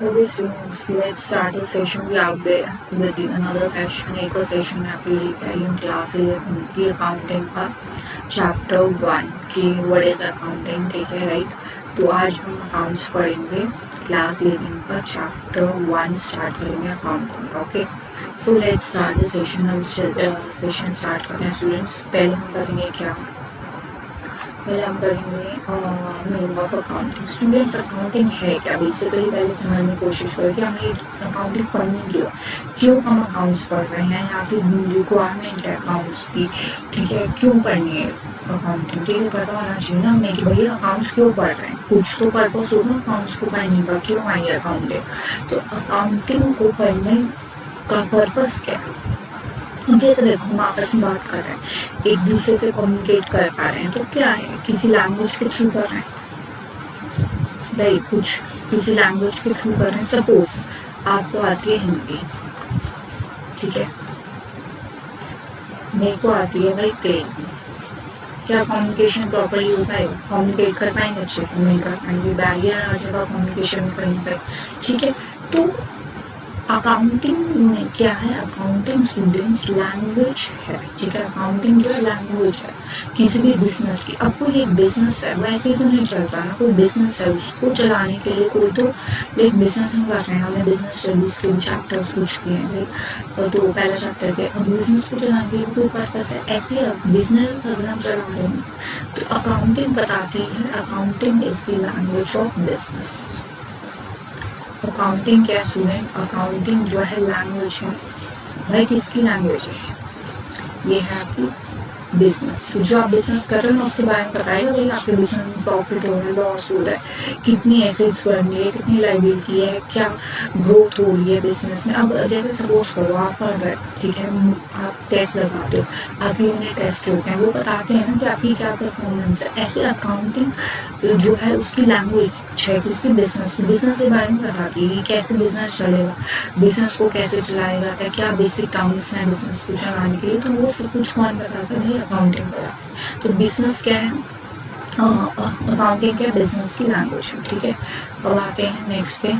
Okay, students, let's start the session. We are with another session. एक और session में आपके लिए लेके आई हूँ क्लास 11 की अकाउंटिंग का चैप्टर 1 कि व्हाट इज अकाउंटिंग, ठीक है राइट। तो आज हम अकाउंट्स पढ़ेंगे, क्लास 11 का चैप्टर 1 स्टार्ट करेंगे अकाउंटिंग का। Okay, so let's start the session. हम सेशन स्टार्ट करते हैं स्टूडेंट्स। पहले हम करेंगे क्या, पहले हम करेंगे meaning of accounting. Students, accounting है क्या, बेसिकली पहले समझने की कोशिश करें कि हमें अकाउंटिंग पढ़नी क्यों हम अकाउंट्स पढ़ रहे हैं, यहाँ की रिक्वायरमेंट है अकाउंट्स की, ठीक है, क्यों पढ़नी है अकाउंटिंग, ठीक है, पता होना चाहिए ना हमें कि भैया अकाउंट्स क्यों पढ़ रहे हैं, कुछ तो पर्पस होगा अकाउंट्स को पढ़ने का, क्यों आई है अकाउंटिंग। तो अकाउंटिंग को पढ़ने का पर्पस क्या है, जैसे देखो हम आपस में बात कर रहे हैं, एक दूसरे से कम्युनिकेट कर पा रहे हैं, तो क्या है, किसी लैंग्वेज के थ्रू कर रहे हैं, राइट, कुछ किसी लैंग्वेज के थ्रू कर रहे हैं। सपोज आपको आती है हिंदी, ठीक है, मेरे को आती है भाई तेलुगु, क्या कम्युनिकेशन प्रॉपरली हो पाएगा, कम्युनिकेट कर पाएंगे अच्छे से, नहीं कर पाएंगे, बैरियर आ जाएगा कम्युनिकेशन में कहीं पर, ठीक है। तो अकाउंटिंग में क्या है, अकाउंटिंग स्टूडेंट्स लैंग्वेज है, ठीक है, अकाउंटिंग जो है लैंग्वेज है किसी भी बिजनेस की। अब कोई एक बिजनेस है, वैसे ही तो नहीं चलता ना, कोई बिजनेस है उसको चलाने के लिए कोई तो एक बिजनेस हम कर रहे हैं, हमने बिजनेस स्टडीज के चैप्टर कुछ किए हैं, तो पहला चैप्टर के, अब बिजनेस को चलाने के लिए कोई पर्पस है, ऐसे बिजनेस अगर हम चला रहे हैं तो अकाउंटिंग बताती है, accounting is the language of business. Accounting क्या स्टूडेंट, अकाउंटिंग जो है लैंग्वेज है, भाई किसकी लैंग्वेज है, ये है आपकी बिजनेस। जो आप बिजनेस कर रहे हो ना उसके बारे में बताएगा, भाई आपके बिजनेस में प्रॉफिट हो रहा है, लॉस हो रहा है, कितनी एसेट्स बढ़ रही है, कितनी लायबिलिटी है, क्या ग्रोथ हो रही है बिजनेस में। अब जैसे सपोज करो आप पढ़ रहे हो, ठीक है, आप टेस्ट लगाते हो, आपके यूनिट टेस्ट होते हैं, वो बताते हैं ना कि आपकी क्या परफॉर्मेंस है। ऐसे अकाउंटिंग जो है उसकी लैंग्वेज है किसकी, बिजनेस की, बिजनेस के बारे में बताती है कैसे बिजनेस चलेगा, बिजनेस को कैसे चलाएगा, क्या बेसिक टर्म्स हैं बिजनेस को चलाने के लिए, तो वो सब कुछ कौन बताता है, अकाउंटिंग बताती है। तो बिजनेस क्या है, अकाउंटिंग क्या, बिजनेस की लैंग्वेज है, ठीक है। अब आते हैं नेक्स्ट पे।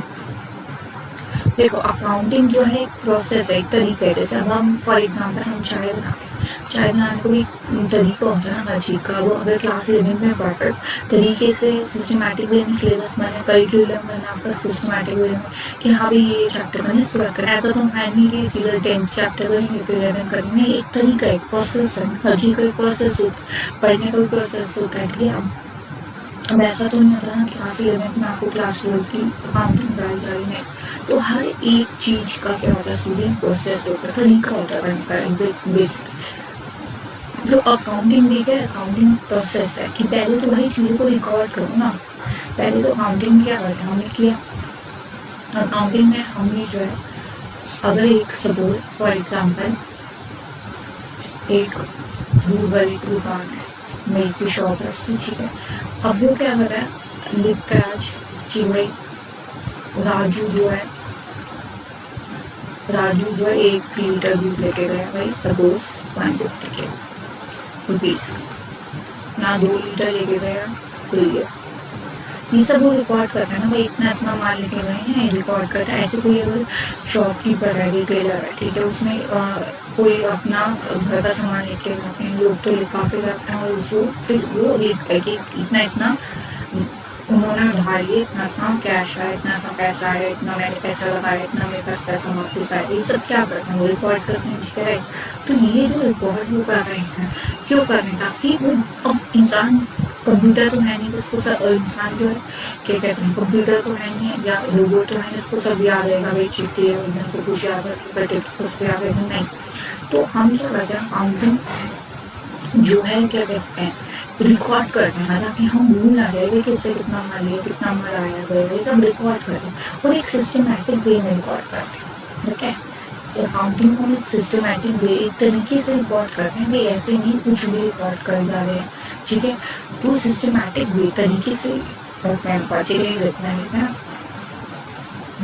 देखो अकाउंटिंग जो है एक प्रोसेस है, एक तरीका है, जैसे अब हम फॉर एग्जांपल हम चाय बनाते हैं, चाय बनाने को भी तरीका होता है ना हर चीज़ का। वो अगर क्लास 11 में प्रॉपर तरीके से सिस्टमेटिक वे में सिलेबस बने, करिकुलम बना आपका सिस्टमेटिक वे में कि हाँ भाई ये चैप्टर करना इसको करें, ऐसा तो है नहीं कि सीधा 10th चैप्टर करेंगे फिर 11 करेंगे, एक तरीका है, एक प्रोसेस है, हर चीज़ का एक प्रोसेस होता है, पढ़ने का भी प्रोसेस होता है, ठीक है। अब ऐसा तो नहीं होता ना क्लास 11 में आपको क्लास 12 की अकाउंटिंग पढ़ाई जा रही है, तो हर एक चीज का क्या होता है स्टूडेंट, प्रोसेस होता है, तरीका होता है बेसिक। तो अकाउंटिंग भी क्या, अकाउंटिंग प्रोसेस है कि पहले तो भाई चीजों को रिकॉर्ड करो ना। पहले तो अकाउंटिंग में क्या करते हैं, हमने किया अकाउंटिंग में हमने जो है, अगर एक सपोज फॉर एग्जाम्पल एक दूध वाली दुकान है, मिल्क की शॉप है उसकी, ठीक है। अब वो क्या कर रहा है, लिखता है आज कि भाई राजू जो है 1 लीटर दूध लेके गया, भाई सपोज 150 के रुपीज, ना 2 लीटर लेके गया, तो ये सब वो रिकॉर्ड करता है ना, भाई इतना इतना माल लेके गए हैं, रिकॉर्ड करता है। ऐसे कोई अगर शॉपकीपर है, रिटेलर है, ठीक है, उसमें कोई अपना घर का सामान लेके जाते हैं लोग, तो लिखा के रखते हैं और उसको फिर वो लिखता है कि इतना इतना उन्होंने उधार लिए, इतना इतना कैश है, इतना इतना पैसा है, इतना मैंने पैसा लगाया, इतना मेरे पास पैसा वापस आया, ये सब क्या करते हैं, वो रिकॉर्ड करते हैं, ठीक है। तो ये जो रिकॉर्ड वो कर रहे हैं क्यों कर रहे हैं, ताकि वो अब इंसान, कंप्यूटर तो है नहीं उसको सब, इंसान जो है क्या कहते हैं, कंप्यूटर तो है नहीं या रोबोट तो है, इसको सब याद रहेगा, भाई चिट्ठी है एकदम से कुछ याद है, टिप्स उसको याद रहेगा नहीं। तो हम क्या करते हैं, अकाउंटिंग जो है क्या कहते हैं, रिकॉर्ड करते हैं, ताकि हम भूल ना जाए कि किससे कितना माल लिया, कितना माल आया गया, ये सब रिकॉर्ड करते हैं और एक सिस्टमैटिक वे में रिकॉर्ड करते हैं, ठीक है। अकाउंटिंग को एक सिस्टमैटिक वे, एक तरीके से रिकॉर्ड करते हैं, भाई ऐसे नहीं कुछ भी रिकॉर्ड कर जा रहे हैं, ठीक है। तो सिस्टमैटिक वे तरीके से रखना है, रखना है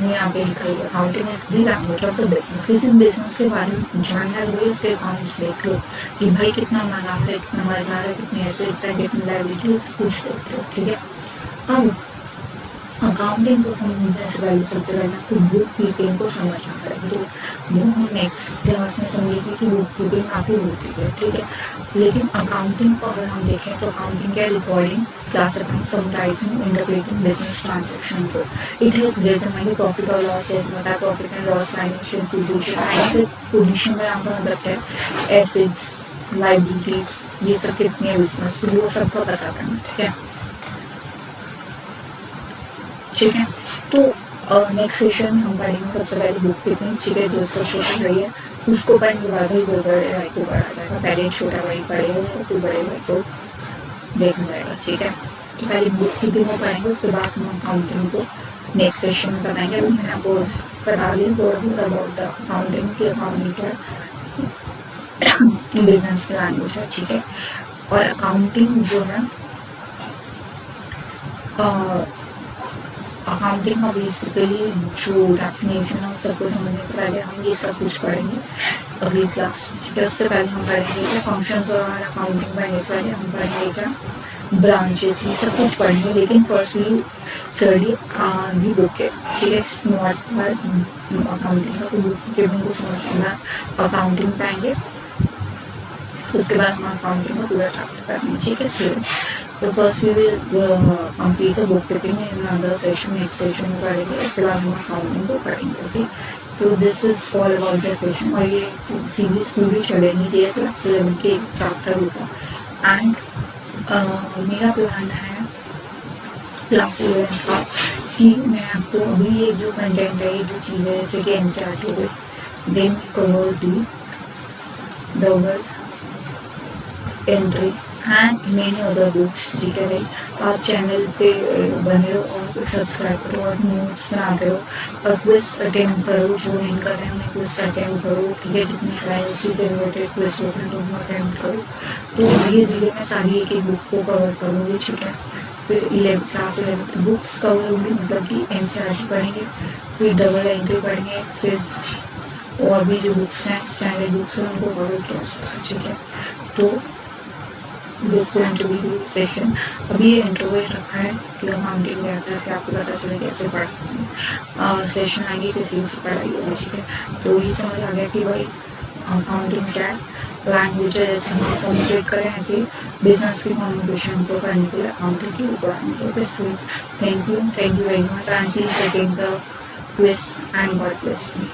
यहाँ पे लिखा है, accounting is the language of the business. किसी बिजनेस के बारे में जानना है, उसके अकाउंट्स देख लो कि भाई कितना माल आ रहा है, कितना माल जा रहा है, कितने एसेट्स है, कितनी लायबिलिटीज, कुछ देख लो, ठीक है। अब अकाउंटिंग को समझने से पहले सबसे पहले आपको बुक कीपिंग को समझना पड़ेगा। तो वो हम नेक्स्ट क्लास में समझेंगे कि बुक कीपिंग आपकी होती है, ठीक है। लेकिन अकाउंटिंग को अगर हम देखें तो अकाउंटिंग क्या, recording, classifying, summarising, interpreting business transaction को। इट हैज डिटरमाइन प्रॉफिट और लॉस, जैसे बताया profit and loss, financial position, position में आपका मतलब क्या है, एसेट्स, लाइबिलिटीज, ये सब कितनी है बिजनेस, तो वो सबका पता करना, ठीक है। ठीक है, तो नेक्स्ट सेशन में हम पढ़ेंगे सबसे पहले बुक कीपिंग, ठीक है, जो उसका छोटा भाई है उसको पढ़ने के बाद ही कोई बड़े भाई को पढ़ा जाएगा। पहले छोटा भाई पढ़ेगा तो बड़े भाई को देखना जाएगा, ठीक है। तो पहले बुक कीपिंग को पढ़ेंगे, उसके बाद हम अकाउंटिंग को नेक्स्ट सेशन में बताएंगे। अभी मैंने आपको बता दी थोड़ा अबाउट अकाउंटिंग की, अकाउंटिंग क्या बिजनेस की लैंग्वेज है, ठीक है। और अकाउंटिंग जो है अकाउंटिंग का बेसिकली जो डेफिनेशन है सबको समझने से पहले हम ये सब कुछ पढ़ेंगे अगली क्लास में, ठीक है। उससे पहले हम पढ़ेंगे क्या फंक्शंस और अकाउंटिंग पढ़ने से पहले हम पढ़ेंगे क्या ब्रांचेस, ये सब कुछ पढ़ेंगे। लेकिन फर्स्टली स्टडी दी बुक है, ठीक है, स्मार्ट अकाउंटिंग का, तो बुक के को समझना अकाउंटिंग पाएंगे, उसके बाद हम अकाउंटिंग का पूरा चैप्टर पढ़ेंगे, ठीक है। फिर तो first we will complete the bookkeeping in another session, next session में पढ़ेंगे, उसके बाद हम अकाउंटिंग को पढ़ेंगे, ओके। तो this is all about the session, और ये सीरीज पूरी चलेंगी, ये क्लास 11 के एक चैप्टर होगा। एंड मेरा प्लान है क्लास 11 का कि मैं आपको अभी ये जो कंटेंट है, ये जो चीज़ें जैसे कि एनसीईआरटी हो गई, then cover the double entry and many other books, ठीक है भाई। आप चैनल पे बने रहो और सब्सक्राइब करो और नोट्स बनाते रहो और क्विज अटेम्प्ट करो, जो नहीं कर रहे हैं उन्हें क्विज अटेम्प्ट करो, ठीक है। जितने प्राइवेसी से रिलेटेड क्विज होते हैं तो उनको अटेम्प्ट करो। तो धीरे धीरे मैं सारी एक एक बुक को कवर करूँगी, ठीक है। फिर क्लास 11 बुक्स कवर होंगी, मतलब कि एनसीईआरटी पढ़ेंगे, फिर डबल एंट्री पढ़ेंगे, फिर और भी जो बुक्स हैं स्टैंडर्ड बुक्स हैं उनको कवर किया जाएगा, ठीक है। तो this going to be session. अभी ये इंटरव्यू रखा है कि अकाउंटिंग में आता है कि आपको पता चले कैसे पढ़ सेशन आएंगे, किस चीज़ से पढ़ाई होगी, ठीक है। तो ये समझ आ गया कि भाई अकाउंटिंग क्या है, लैंग्वेज है, जैसे हम कम्युनिकेट करें ऐसे बिजनेस की कम्युनिकेशन को करने के लिए अकाउंटिंग की रिक्वायरमेंट है। Thank you very much and please attend the quiz and God bless you.